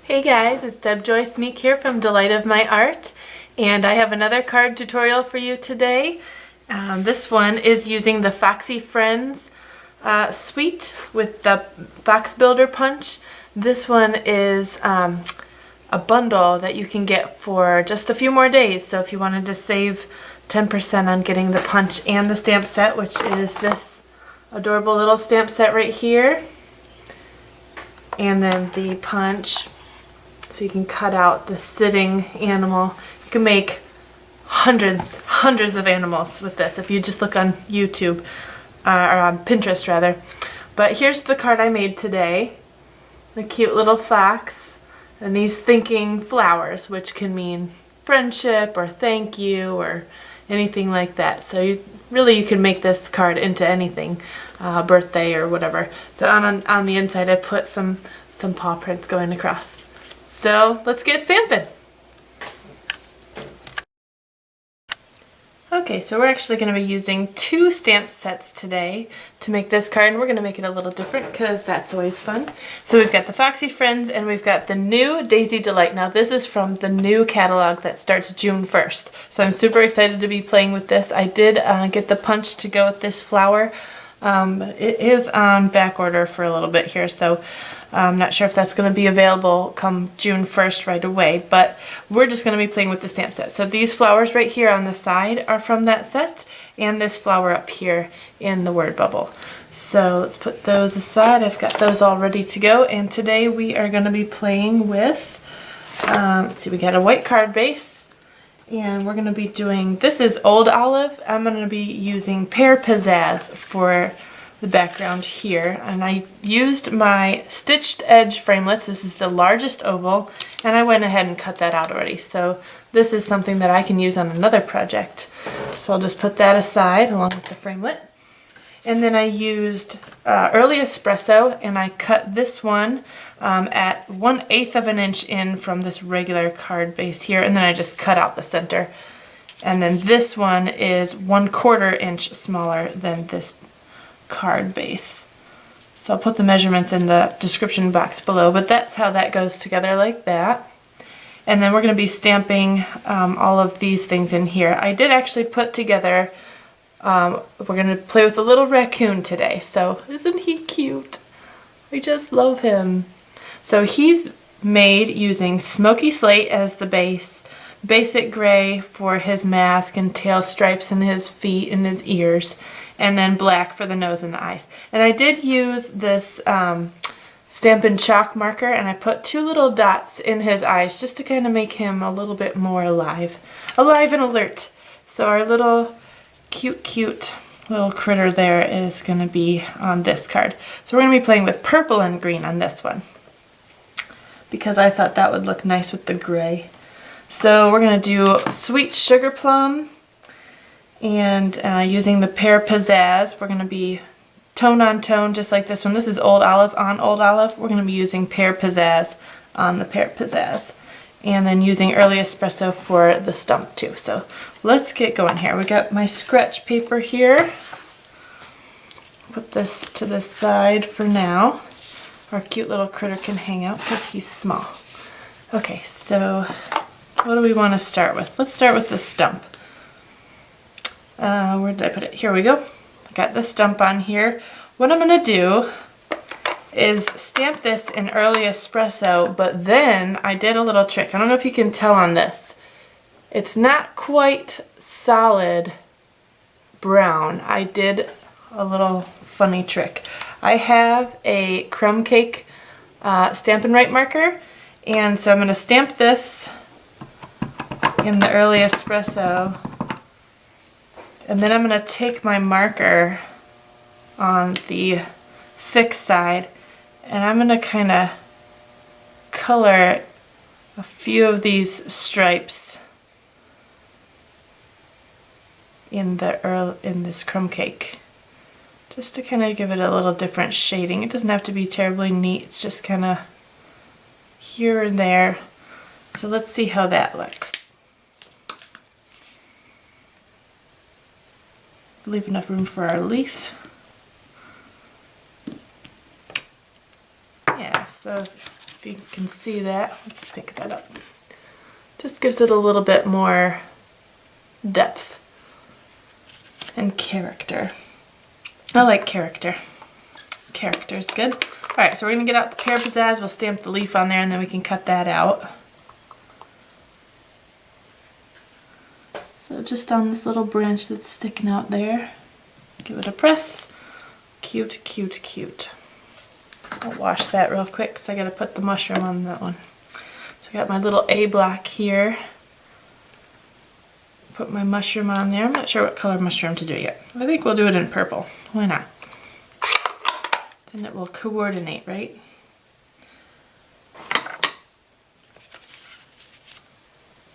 Hey guys, it's Deb Joyce Meek here from Delight of My Art, and I have another card tutorial for you today. This one is using the Foxy Friends suite with the Fox Builder Punch. This one is a bundle that you can get for just a few more days, so if you wanted to save 10% on getting the punch and the stamp set, which is this adorable little stamp set right here, and then the punch. So you can cut out the sitting animal. You can make hundreds of animals with this if you just look on YouTube, or on Pinterest rather. But here's the card I made today. A cute little fox, and he's thinking flowers, which can mean friendship or thank you or anything like that. So you can make this card into anything, birthday or whatever. So on the inside I put some paw prints going across. So let's get stamping. Okay, so we're actually going to be using 2 stamp sets today to make this card, and we're going to make it a little different because that's always fun. So we've got the Foxy Friends and we've got the new Daisy Delight. Now this is from the new catalog that starts June 1st. So I'm super excited to be playing with this. I did get the punch to go with this flower. It is on back order for a little bit here, so I'm not sure if that's going to be available come June 1st right away, but we're just going to be playing with the stamp set. So these flowers right here on the side are from that set, and this flower up here in the word bubble. So let's put those aside. I've got those all ready to go, and today we are going to be playing with, let's see, we got a white card base, and we're going to be doing, this is Old Olive. I'm going to be using Pear Pizzazz for the background here, and I used my Stitched Edge Framelits. This is the largest oval, and I went ahead and cut that out already. So this is something that I can use on another project. So I'll just put that aside along with the framelit. And then I used early Espresso, and I cut this one at 1/8 of an inch in from this regular card base here, and then I just cut out the center. And then this one is 1/4 inch smaller than this card base. So I'll put the measurements in the description box below, but that's how that goes together, like that. And then we're going to be stamping all of these things in here. I did actually put together, we're going to play with a little raccoon today, so isn't he cute? I just love him. So he's made using Smoky Slate as the base, basic gray for his mask and tail stripes and his feet and his ears, and then black for the nose and the eyes. And I did use this Stampin' Chalk marker, and I put 2 little dots in his eyes just to kind of make him a little bit more alive and alert. So our little cute little critter there is going to be on this card. So we're going to be playing with purple and green on this one, because I thought that would look nice with the gray. So we're going to do Sweet Sugarplum, and using the Pear Pizzazz, we're going to be tone on tone just like this one. This is Old Olive on Old Olive. We're going to be using Pear Pizzazz on the Pear Pizzazz, and then using early Espresso for the stump too. So let's get going here. We got my scratch paper here. Put this to the side for now. Our cute little critter can hang out because he's small. Okay, so what do we want to start with? Let's start with the stump. Where did I put it? Here we go. I got the stump on here. What I'm going to do is stamp this in early Espresso, but then I did a little trick. I don't know if you can tell on this. It's not quite solid brown. I did a little funny trick. I have a crumb cake Stampin' Right marker, and so I'm going to stamp this in the early Espresso, and then I'm going to take my marker on the thick side, and I'm going to kind of color a few of these stripes in this crumb cake, just to kind of give it a little different shading. It doesn't have to be terribly neat, it's just kind of here and there. So let's see how that looks. Leave enough room for our leaf. Yeah, so If you can see that, let's pick that up. Just gives it a little bit more depth and character. I like character. Character's good. Alright, so we're going to get out the Pear Pizzazz. We'll stamp the leaf on there and then we can cut that out. So just on this little branch that's sticking out there, give it a press. Cute, cute, cute. I'll wash that real quick because I got to put the mushroom on that one. So I got my little A block here. Put my mushroom on there. I'm not sure what color mushroom to do yet. I think we'll do it in purple. Why not? Then it will coordinate, right?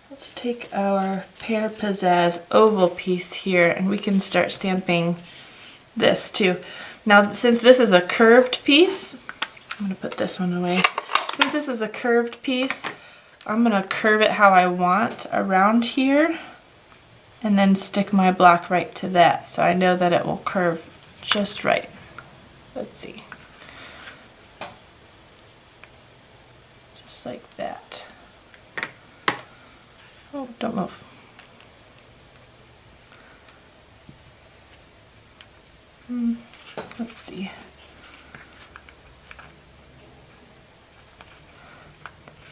Let's take our Pear Pizzazz oval piece here and we can start stamping this too. Now since this is a curved piece, I'm going to put this one away. Since this is a curved piece, I'm going to curve it how I want around here and then stick my block right to that so I know that it will curve just right. Let's see. Just like that. Oh, don't move. Let's see.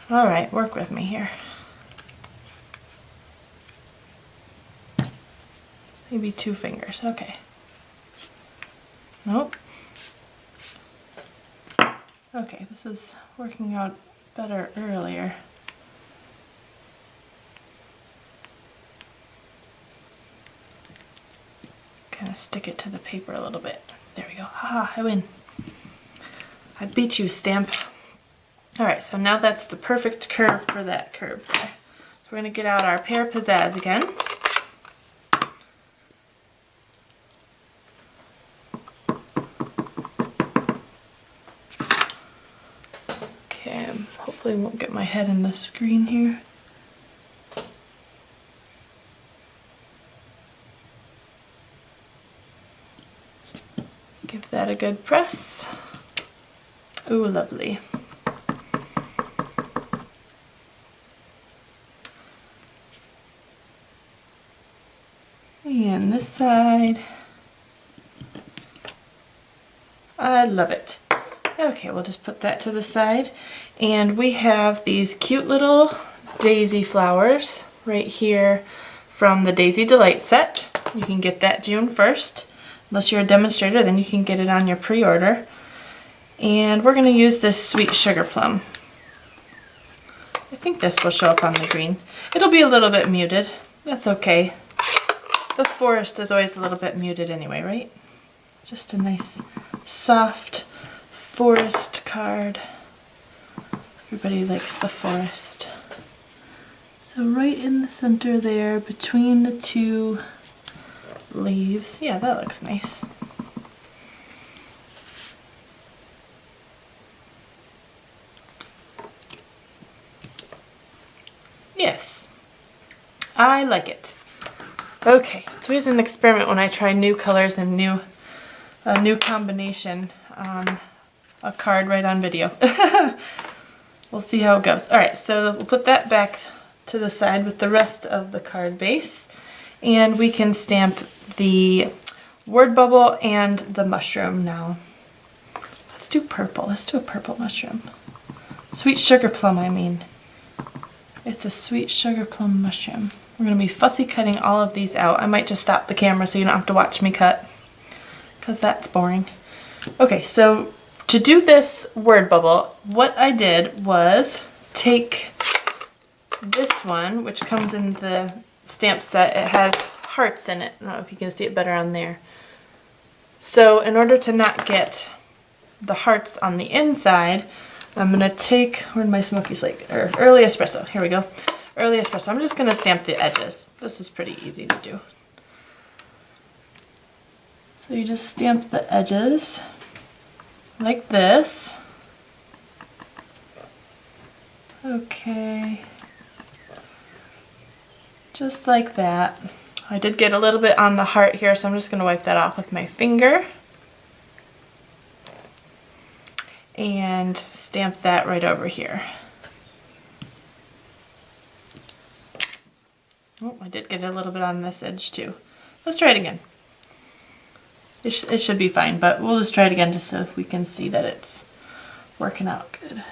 All right, work with me here. Maybe 2 fingers, okay. Nope. Okay, this was working out better earlier. Kind of stick it to the paper a little bit. There we go. Haha, I win. I beat you, Stamp. Alright, so now that's the perfect curve for that curve there. So we're going to get out our Pear Pizzazz again. Okay, hopefully I won't get my head in the screen here. Give that a good press. Ooh, lovely. And this side. I love it. Okay, we'll just put that to the side. And we have these cute little daisy flowers right here from the Daisy Delight set. You can get that June 1st. Unless you're a demonstrator, then you can get it on your pre-order. And we're going to use this sweet Sugarplum. I think this will show up on the green. It'll be a little bit muted. That's okay. The forest is always a little bit muted anyway, right? Just a nice, soft forest card. Everybody likes the forest. So right in the center there, between the 2 leaves. Yeah, that looks nice. Yes, I like it. Okay, it's always an experiment when I try new colors and a new combination on a card right on video. We'll see how it goes. Alright, so we'll put that back to the side with the rest of the card base. And we can stamp the word bubble and the mushroom now. Let's do purple. Let's do a purple mushroom. Sweet Sugarplum, I mean. It's a sweet Sugarplum mushroom. We're going to be fussy cutting all of these out. I might just stop the camera so you don't have to watch me cut, because that's boring. Okay, so to do this word bubble, what I did was take this one, which comes in the stamp set. It has hearts in it. I don't know if you can see it better on there. So in order to not get the hearts on the inside, I'm going to take, where'd my Smoky Slate, or Early Espresso, here we go. Early Espresso. I'm just going to stamp the edges. This is pretty easy to do. So you just stamp the edges like this. Okay. Just like that. I did get a little bit on the heart here, so I'm just going to wipe that off with my finger. and stamp that right over here. Oh, I did get a little bit on this edge too. Let's try it again. It should be fine, but we'll just try it again just so we can see that it's working out good.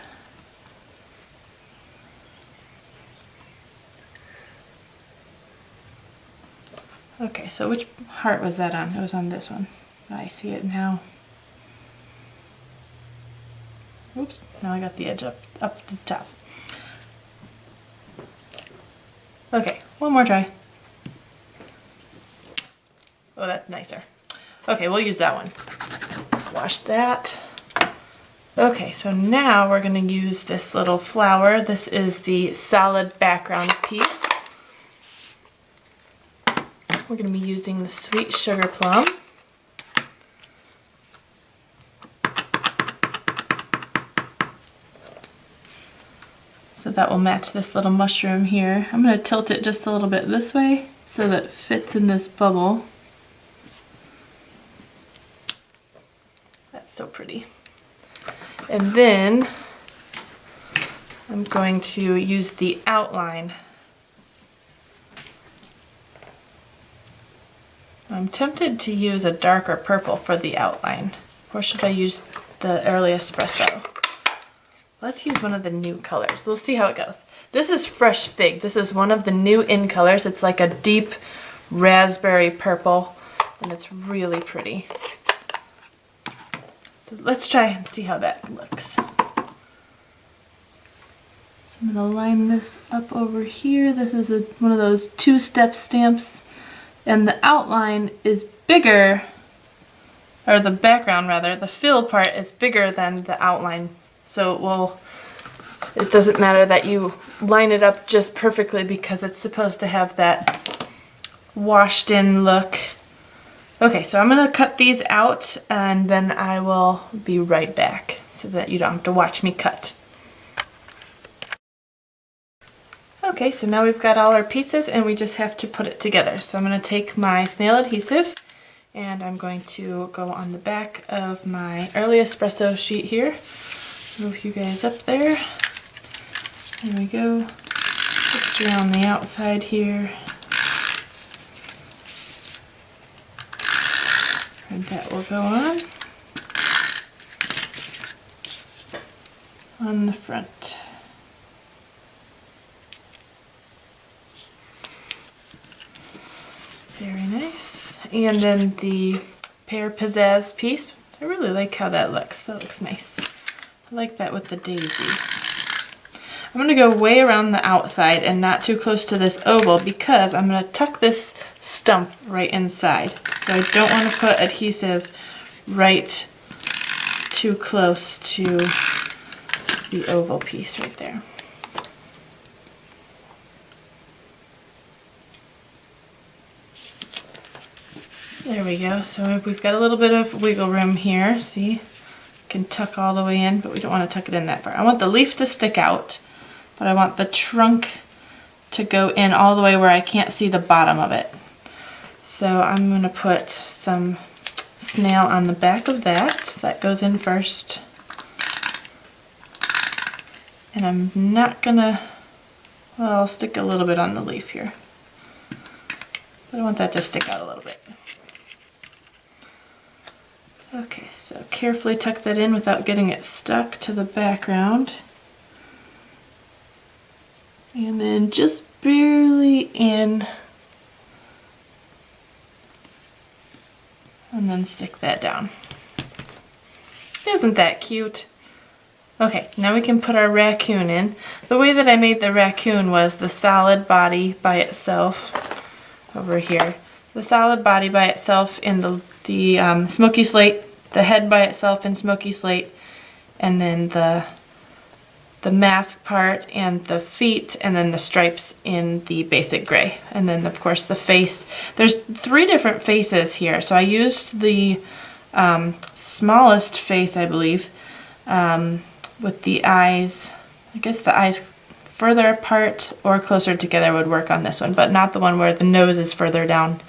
Okay, so which heart was that on? It was on this one. I see it now. Oops, now I got the edge up the top. Okay, one more try. Oh, that's nicer. Okay, we'll use that one. Wash that. Okay, so now we're going to use this little flower. This is the solid background piece. We're going to be using the Sweet Sugarplum. So that will match this little mushroom here. I'm going to tilt it just a little bit this way so that it fits in this bubble. That's so pretty. And then I'm going to use the outline. I'm tempted to use a darker purple for the outline. Or should I use the early Espresso? Let's use one of the new colors. We'll see how it goes. This is Fresh Fig. This is one of the new in colors. It's like a deep raspberry purple, and it's really pretty. So let's try and see how that looks. So I'm going to line this up over here. This is one of those two-step stamps. And the outline is bigger, or the background rather, the fill part is bigger than the outline. So it doesn't matter that you line it up just perfectly because it's supposed to have that washed in look. Okay, so I'm going to cut these out and then I will be right back so that you don't have to watch me cut. Okay, so now we've got all our pieces and we just have to put it together. So I'm going to take my Snail Adhesive and I'm going to go on the back of my early Espresso sheet here. Move you guys up there. There we go. Just around the outside here. And that will go on the front. Very nice. And then the Pear Pizzazz piece. I really like how that looks. That looks nice. I like that with the daisies. I'm going to go way around the outside and not too close to this oval because I'm going to tuck this stump right inside. So I don't want to put adhesive right too close to the oval piece right there. There we go. So we've got a little bit of wiggle room here. See? Can tuck all the way in, but we don't want to tuck it in that far. I want the leaf to stick out, but I want the trunk to go in all the way where I can't see the bottom of it. So I'm going to put some snail on the back of that. That goes in first. And I'm not going to, well, I'll stick a little bit on the leaf here. But I want that to stick out a little bit. Okay, so carefully tuck that in without getting it stuck to the background. And then just barely in. And then stick that down. Isn't that cute? Okay, now we can put our raccoon in. The way that I made the raccoon was the solid body by itself over here. The solid body by itself in the Smoky Slate, the head by itself in Smoky Slate, and then the mask part and the feet, and then the stripes in the basic gray. And then of course the face. There's 3 different faces here, so I used the smallest face, I believe, with the eyes. I guess the eyes further apart or closer together would work on this one, but not the one where the nose is further down.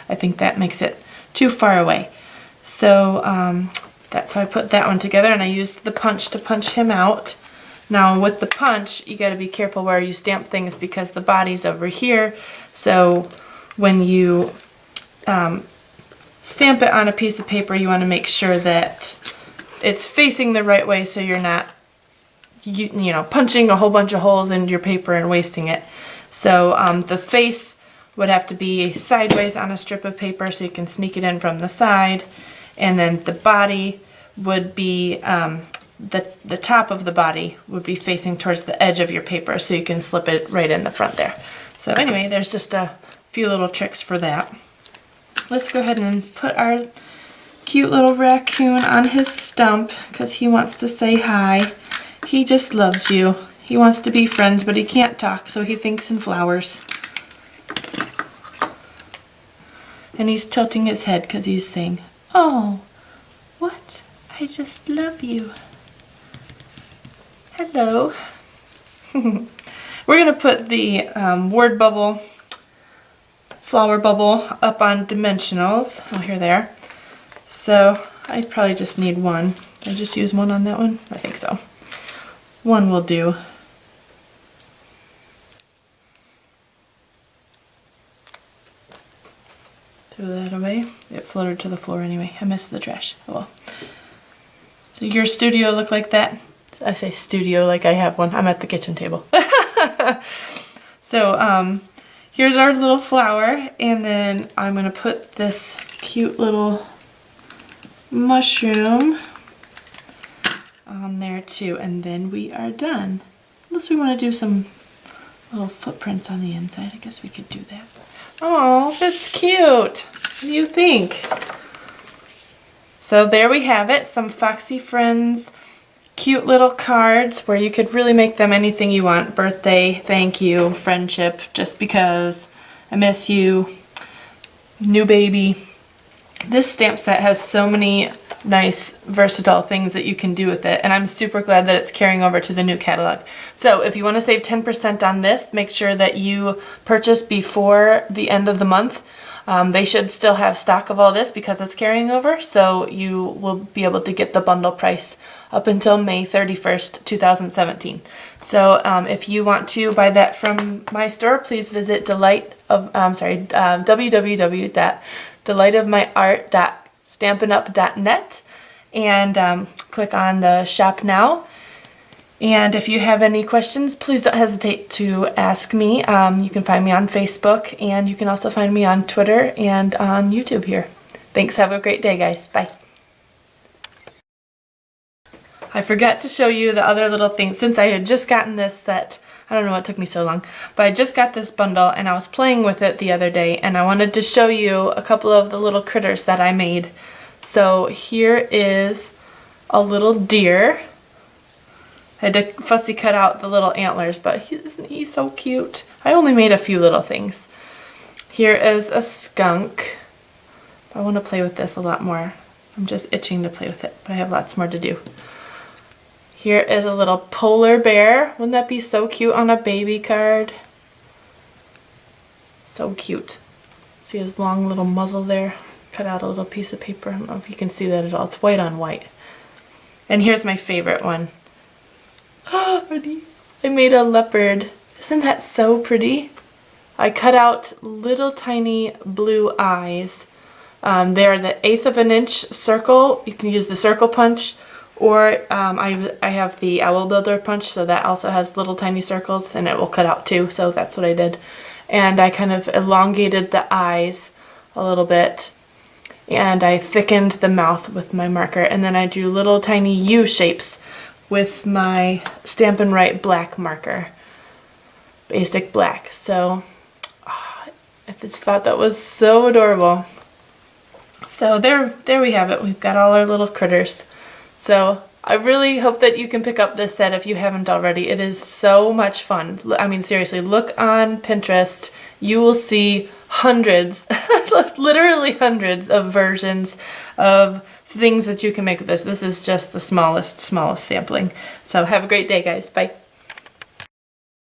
I think that makes it too far away. So that's how I put that one together, and I used the punch to punch him out. Now with the punch, you got to be careful where you stamp things because the body's over here. So when you stamp it on a piece of paper, you want to make sure that it's facing the right way so you're not, you know, punching a whole bunch of holes in your paper and wasting it. So the face would have to be sideways on a strip of paper so you can sneak it in from the side. And then the body would be, the top of the body would be facing towards the edge of your paper so you can slip it right in the front there. So anyway, there's just a few little tricks for that. Let's go ahead and put our cute little raccoon on his stump because he wants to say hi. He just loves you. He wants to be friends, but he can't talk, so he thinks in flowers. And he's tilting his head because he's saying, "Oh, what? I just love you. Hello." We're going to put the word bubble, flower bubble up on Dimensionals. Oh, here they are. So I probably just need one. Did I just use one on that one? I think so. One will do. Throw that away. It floated to the floor anyway. I missed the trash. Oh well. So your studio look like that? I say studio like I have one. I'm at the kitchen table. So here's our little flower, and then I'm going to put this cute little mushroom on there too, and then we are done. Unless we want to do some little footprints on the inside, I guess we could do that. Oh, that's cute. What do you think? So there we have it, some Foxy Friends cute little cards where you could really make them anything you want. Birthday, thank you, friendship, just because, I miss you, new baby. This stamp set has so many nice versatile things that you can do with it, and I'm super glad that it's carrying over to the new catalog. So if you want to save 10% on this, make sure that you purchase before the end of the month. They should still have stock of all this because it's carrying over, so you will be able to get the bundle price up until May 31st, 2017. So if you want to buy that from my store, please visit www.delightofmyart.stampinup.net and click on the shop now. And if you have any questions, please don't hesitate to ask me. You can find me on Facebook, and you can also find me on Twitter and on YouTube here. Thanks, have a great day, guys. Bye. I forgot to show you the other little things. Since I had just gotten this set, I don't know what took me so long, but I just got this bundle and I was playing with it the other day, and I wanted to show you a couple of the little critters that I made. So here is a little deer. I had to fussy cut out the little antlers, but isn't he so cute? I only made a few little things. Here is a skunk. I want to play with this a lot more. I'm just itching to play with it, but I have lots more to do. Here is a little polar bear. Wouldn't that be so cute on a baby card? So cute. See his long little muzzle there? Cut out a little piece of paper. I don't know if you can see that at all. It's white on white. And here's my favorite one. Oh, pretty. I made a leopard. Isn't that so pretty? I cut out little tiny blue eyes. They are the 1/8 of an inch circle. You can use the circle punch, or I have the owl builder punch, so that also has little tiny circles and it will cut out too, so that's what I did. And I kind of elongated the eyes a little bit, and I thickened the mouth with my marker, and then I drew little tiny U shapes with my Stampin' Write black marker, basic black. So I just thought that was so adorable. So there we have it. We've got all our little critters. So I really hope that you can pick up this set if you haven't already. It is so much fun. I mean, seriously, look on Pinterest. You will see hundreds, literally hundreds of versions of things that you can make with this. This is just the smallest sampling. So have a great day, guys. Bye.